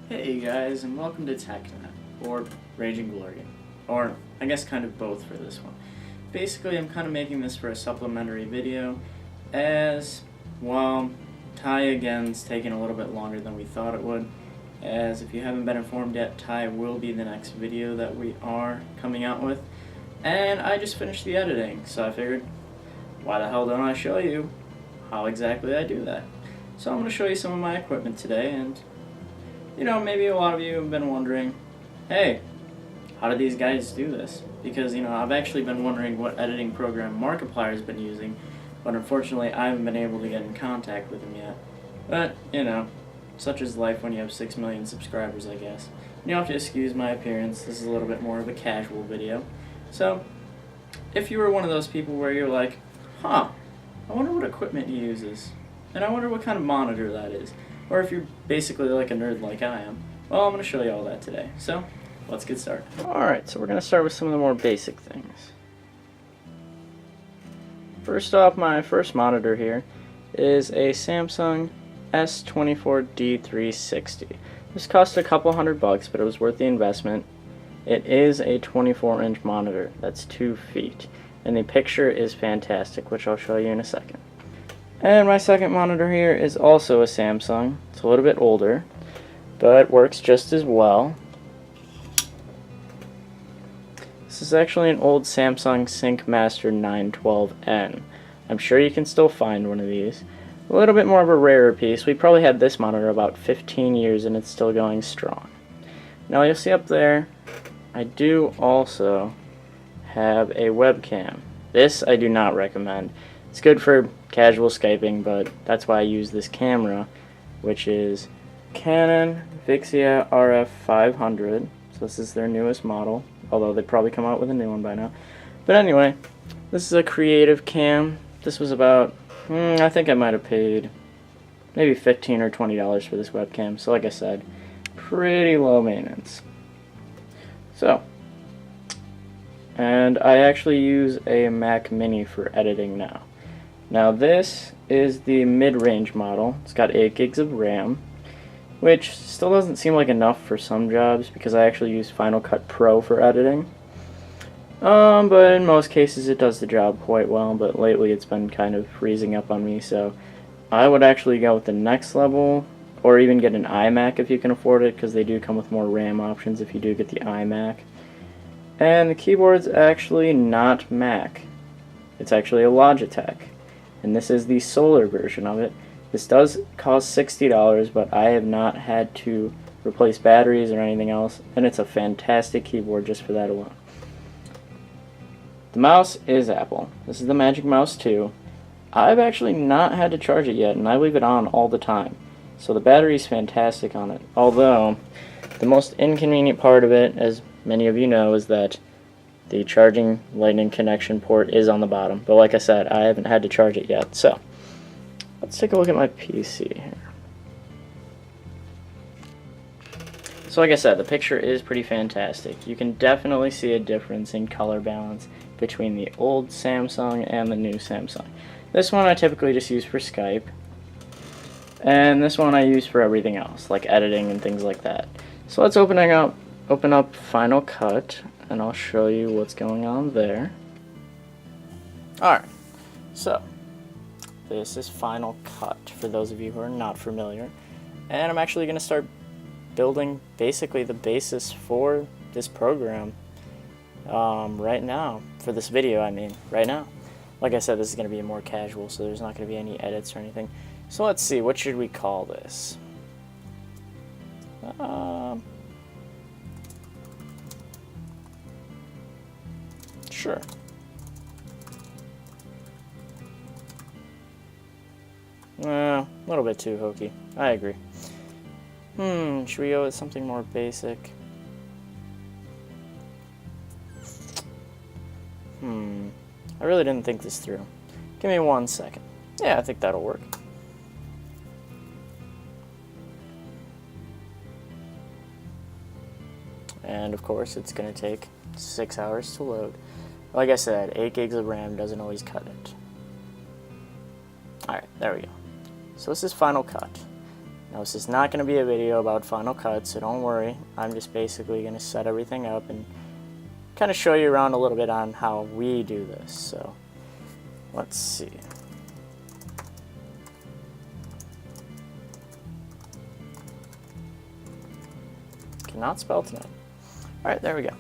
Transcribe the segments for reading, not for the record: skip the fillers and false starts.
Hey guys, and welcome to TechNet, or Raging Glory, or I guess kind of both for this one. Basically, I'm kind of making this for a supplementary video, as, well, Ty again's taking a little bit longer than we thought it would, as if you haven't been informed yet, Ty will be the next video that we are coming out with, and I just finished the editing, so I figured, why the hell don't I show you how exactly I do that? So I'm going to show you some of my equipment today, and maybe a lot of you have been wondering, hey, how do these guys do this? Because, I've actually been wondering what editing program Markiplier's been using, but unfortunately I haven't been able to get in contact with him yet. But, such is life when you have 6 million subscribers, I guess. You have to excuse my appearance, this is a little bit more of a casual video. So, if you were one of those people where you're like, I wonder what equipment he uses, and I wonder what kind of monitor that is, or if you're basically like a nerd like I am, well, I'm going to show you all that today. So, let's get started. Alright, so we're going to start with some of the more basic things. First off, my first monitor here is a Samsung S24D360. This cost a couple $100, but it was worth the investment. It is a 24-inch monitor, that's 2 feet, and the picture is fantastic, which I'll show you in a second. And my second monitor here is also a Samsung. It's a little bit older, but works just as well. This is actually an old Samsung SyncMaster 912N. I'm sure you can still find one of these. A little bit more of a rarer piece. We probably had this monitor about 15 years and it's still going strong. Now you'll see up there, I do also have a webcam. This I do not recommend. It's good for casual Skyping, but that's why I use this camera, which is Canon Vixia RF 500. So this is their newest model, although they probably come out with a new one by now. But anyway, this is a creative cam. This was about, I think I might have paid maybe $15 or $20 for this webcam. So like I said, pretty low maintenance. So, and I actually use a Mac Mini for editing now. Now this is the mid-range model. It's got 8 gigs of RAM, which still doesn't seem like enough for some jobs because I actually use Final Cut Pro for editing. But in most cases it does the job quite well, but lately it's been kind of freezing up on me, so I would actually go with the next level, or even get an iMac if you can afford it, because they do come with more RAM options if you do get the iMac. And the keyboard's actually not Mac. It's actually a Logitech. And this is the solar version of it. This does cost $60, but I have not had to replace batteries or anything else, and it's a fantastic keyboard just for that alone. The mouse is Apple. This is the Magic Mouse 2. I've actually not had to charge it yet, and I leave it on all the time. So the battery is fantastic on it. Although, the most inconvenient part of it, as many of you know, is that the charging lightning connection port is on the bottom, but like I said, I haven't had to charge it yet. So, let's take a look at my PC here. So like I said, the picture is pretty fantastic. You can definitely see a difference in color balance between the old Samsung and the new Samsung. This one I typically just use for Skype, and this one I use for everything else, like editing and things like that. So let's open up Final Cut, and I'll show you what's going on there. Alright, so this is Final Cut for those of you who are not familiar, and I'm actually going to start building basically the basis for this program right now, for this video I mean, right now. Like I said, this is going to be more casual, so there's not going to be any edits or anything. So let's see, what should we call this? Sure. A little bit too hokey. I agree. Should we go with something more basic? I really didn't think this through. Give me 1 second. Yeah, I think that'll work. And of course, it's going to take 6 hours to load. Like I said, 8 gigs of RAM doesn't always cut it. Alright, there we go. So this is Final Cut. Now this is not going to be a video about Final Cut, so don't worry. I'm just basically going to set everything up and kind of show you around a little bit on how we do this. So let's see. Cannot spell tonight. Alright, there we go.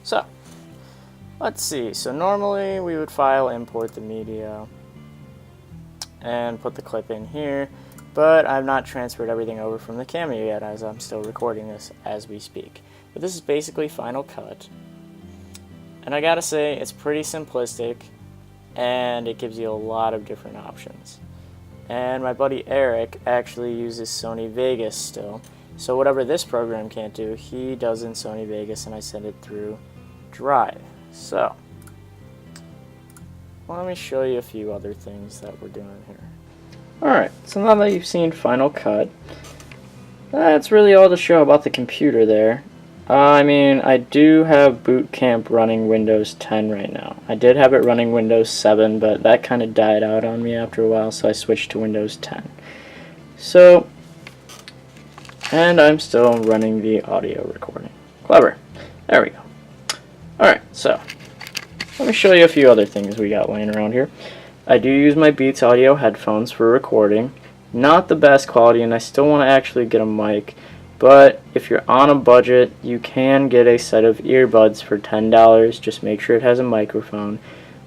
So let's see. So normally we would file import the media and put the clip in here, but I've not transferred everything over from the Cameo yet, as I'm still recording this as we speak. But this is basically Final Cut, and I gotta say it's pretty simplistic and it gives you a lot of different options. And my buddy Eric actually uses Sony Vegas still, so whatever this program can't do, he does in Sony Vegas, and I send it through Drive. So let me show you a few other things that we're doing here. Alright, so now that you've seen Final Cut, that's really all to show about the computer there. I mean, I do have Boot Camp running Windows 10 right now. I did have it running Windows 7, but that kind of died out on me after a while, so I switched to Windows 10. So, and I'm still running the audio recording. Clever. There we go. Alright, so let me show you a few other things we got laying around here. I do use my Beats Audio headphones for recording. Not the best quality, and I still want to actually get a mic, but if you're on a budget, you can get a set of earbuds for $10. Just make sure it has a microphone.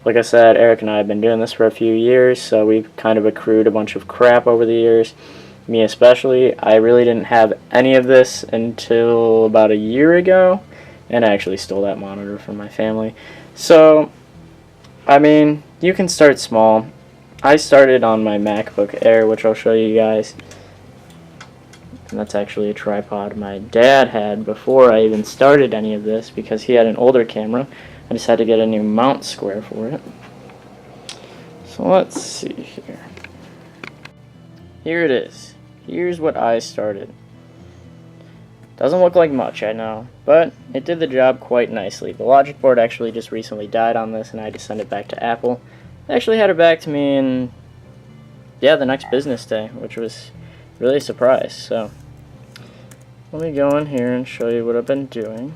Like I said, Eric and I have been doing this for a few years, so we've kind of accrued a bunch of crap over the years. Me especially. I really didn't have any of this until about a year ago, and I actually stole that monitor from my family. So, I mean, you can start small. I started on my MacBook Air, which I'll show you guys. And that's actually a tripod my dad had before I even started any of this, because he had an older camera. I just had to get a new mount square for it. So let's see here. Here it is. Here's what I started. Doesn't look like much, I know, but it did the job quite nicely. The logic board actually just recently died on this, and I had to send it back to Apple. They actually had it back to me in, yeah, the next business day, which was really a surprise. So let me go in here and show you what I've been doing.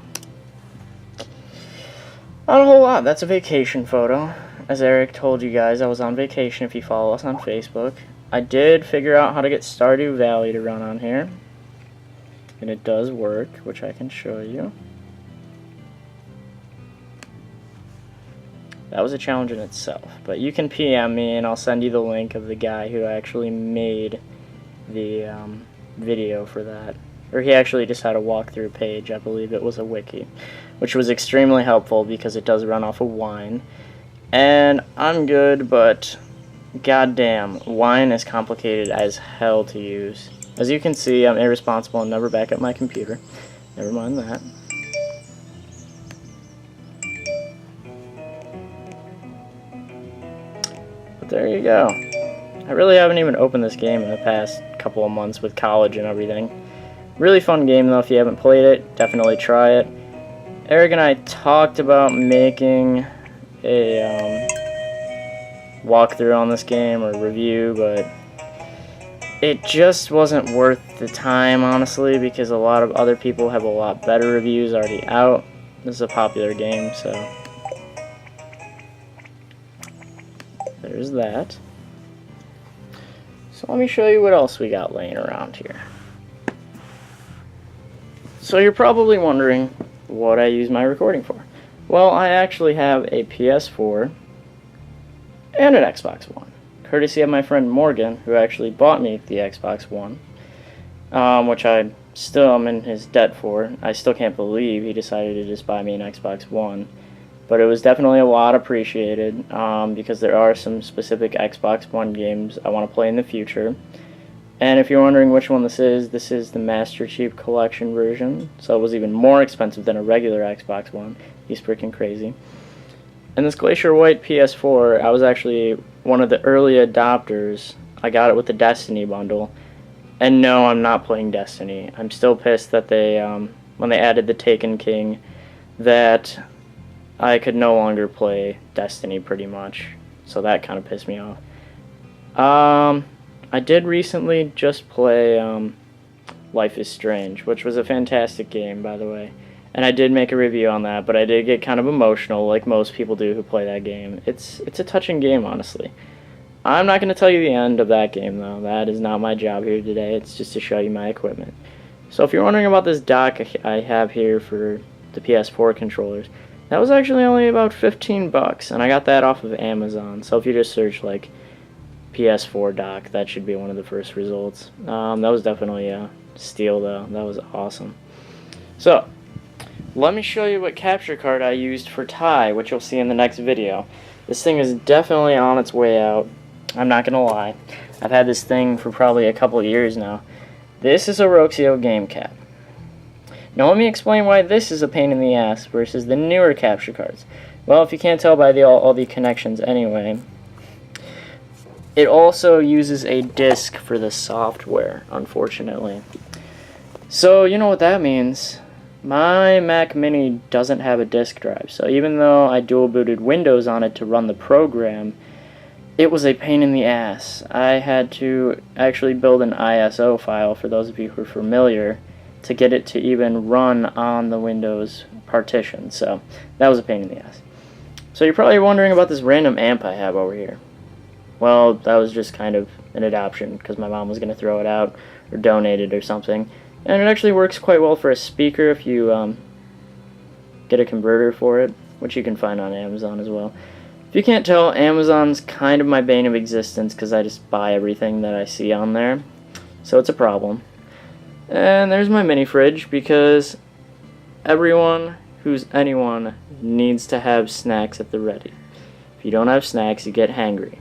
Not a whole lot. That's a vacation photo. As Eric told you guys, I was on vacation if you follow us on Facebook. I did figure out how to get Stardew Valley to run on here, and it does work, which I can show you. That was a challenge in itself, but you can PM me and I'll send you the link of the guy who actually made the video for that. Or he actually just had a walkthrough page. I believe it was a wiki, which was extremely helpful because it does run off of Wine. And I'm good, but goddamn, Wine is complicated as hell to use. As you can see, I'm irresponsible and never back up my computer. Never mind that. But there you go. I really haven't even opened this game in the past couple of months with college and everything. Really fun game though. If you haven't played it, definitely try it. Eric and I talked about making a walkthrough on this game or review, but it just wasn't worth the time, honestly, because a lot of other people have a lot better reviews already out. This is a popular game, so there's that. So let me show you what else we got laying around here. So you're probably wondering what I use my recording for. Well, I actually have a PS4 and an Xbox One, courtesy of my friend Morgan, who actually bought me the Xbox One, which I still am in his debt for. I still can't believe he decided to just buy me an Xbox One, but it was definitely a lot appreciated, because there are some specific Xbox One games I want to play in the future. And if you're wondering which one this is the Master Chief Collection version, so it was even more expensive than a regular Xbox One. He's freaking crazy. And this Glacier White PS4, I was actually one of the early adopters. I got it with the Destiny bundle. And no, I'm not playing Destiny. I'm still pissed that they, when they added the Taken King, that I could no longer play Destiny pretty much. So that kind of pissed me off. I did recently just play Life is Strange, which was a fantastic game, by the way. And I did make a review on that, but I did get kind of emotional, like most people do who play that game. It's a touching game, honestly. I'm not going to tell you the end of that game, though. That is not my job here today. It's just to show you my equipment. So if you're wondering about this dock I have here for the PS4 controllers, that was actually only about 15 bucks, and I got that off of Amazon. So if you just search like PS4 dock, that should be one of the first results. That was definitely a steal, though. That was awesome. So let me show you what capture card I used for Ty, which you'll see in the next video. This thing is definitely on its way out. I'm not gonna lie. I've had this thing for probably a couple of years now. This is a Roxio game cap. Now let me explain why this is a pain in the ass versus the newer capture cards. Well, if you can't tell by all the connections anyway, it also uses a disk for the software, unfortunately. So you know what that means. My Mac Mini doesn't have a disk drive, so even though I dual booted Windows on it to run the program, it was a pain in the ass. I had to actually build an ISO file, for those of you who are familiar, to get it to even run on the Windows partition, so that was a pain in the ass. So you're probably wondering about this random amp I have over here. Well, that was just kind of an adoption, because my mom was going to throw it out, or donate it or something. And it actually works quite well for a speaker if you get a converter for it, which you can find on Amazon as well. If you can't tell, Amazon's kind of my bane of existence because I just buy everything that I see on there. So it's a problem. And there's my mini fridge because everyone who's anyone needs to have snacks at the ready. If you don't have snacks, you get hangry.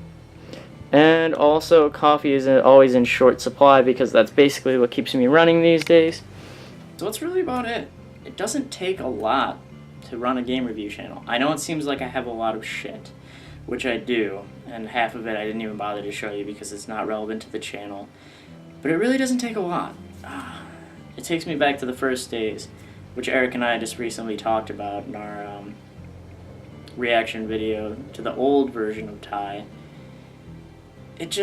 And also, coffee is always in short supply because that's basically what keeps me running these days. So that's really about it. It doesn't take a lot to run a game review channel. I know it seems like I have a lot of shit, which I do, and half of it I didn't even bother to show you because it's not relevant to the channel. But it really doesn't take a lot. It takes me back to the first days, which Eric and I just recently talked about in our reaction video to the old version of Ty. It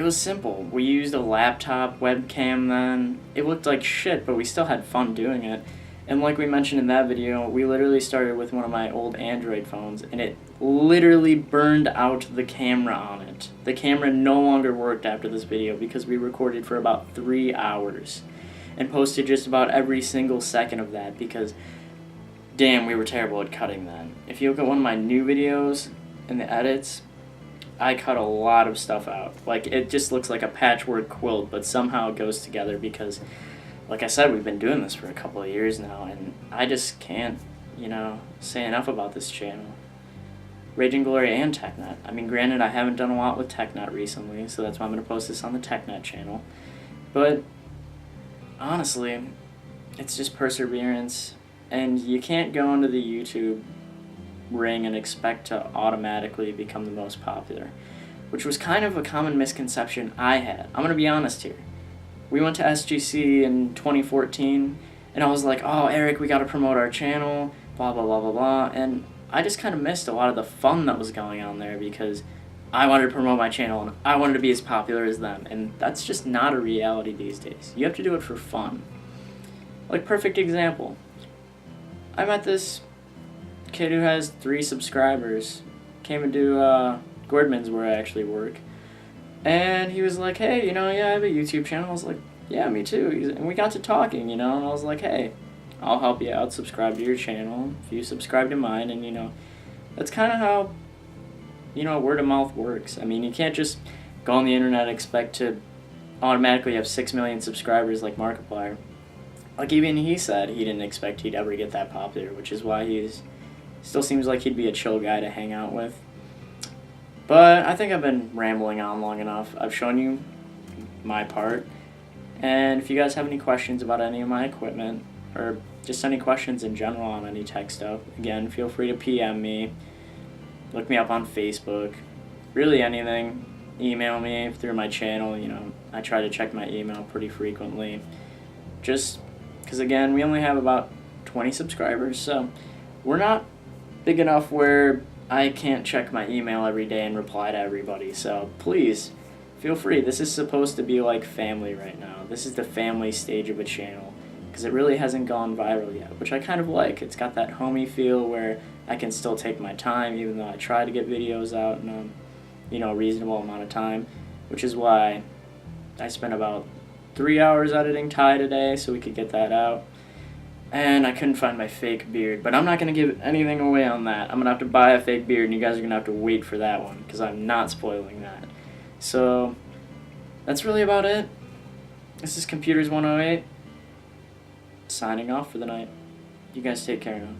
was simple. We used a laptop webcam then. It looked like shit, but we still had fun doing it. And like we mentioned in that video, we literally started with one of my old Android phones, and it literally burned out the camera on it. The camera no longer worked after this video because we recorded for about 3 hours and posted just about every single second of that because, damn, we were terrible at cutting then. If you look at one of my new videos in the edits, I cut a lot of stuff out. Like, it just looks like a patchwork quilt, but somehow it goes together because, like I said, we've been doing this for a couple of years now, and I just can't, say enough about this channel. Raging Glory and TechNet. I mean, granted, I haven't done a lot with TechNet recently, so that's why I'm going to post this on the TechNet channel. But, honestly, it's just perseverance, and you can't go into the YouTube ring and expect to automatically become the most popular, which was kind of a common misconception I had. I'm going to be honest here. We went to SGC in 2014, and I was like, oh, Eric, we got to promote our channel, blah, blah, blah, blah, blah, and I just kind of missed a lot of the fun that was going on there because I wanted to promote my channel, and I wanted to be as popular as them, and that's just not a reality these days. You have to do it for fun. Like, perfect example. I met this kid who has 3 subscribers, came into Gordman's where I actually work, and he was like, hey, yeah, I have a YouTube channel. I was like, yeah, me too. And we got to talking, and I was like, hey, I'll help you out, subscribe to your channel if you subscribe to mine, and that's kind of how word of mouth works. I mean, you can't just go on the internet and expect to automatically have 6 million subscribers like Markiplier. Like, even he said he didn't expect he'd ever get that popular, which is why still seems like he'd be a chill guy to hang out with. But I think I've been rambling on long enough. I've shown you my part. And if you guys have any questions about any of my equipment, or just any questions in general on any tech stuff, again, feel free to PM me. Look me up on Facebook. Really anything. Email me through my channel. I try to check my email pretty frequently. Just because, again, we only have about 20 subscribers, so we're not big enough where I can't check my email every day and reply to everybody. So please feel free. This is supposed to be like family right now. This is the family stage of a channel because it really hasn't gone viral yet, which I kind of like. It's got that homey feel where I can still take my time even though I try to get videos out in a reasonable amount of time, which is why I spent about 3 hours editing Ty today so we could get that out. And I couldn't find my fake beard, but I'm not going to give anything away on that. I'm going to have to buy a fake beard, and you guys are going to have to wait for that one, because I'm not spoiling that. So, that's really about it. This is Computers 108, signing off for the night. You guys take care now.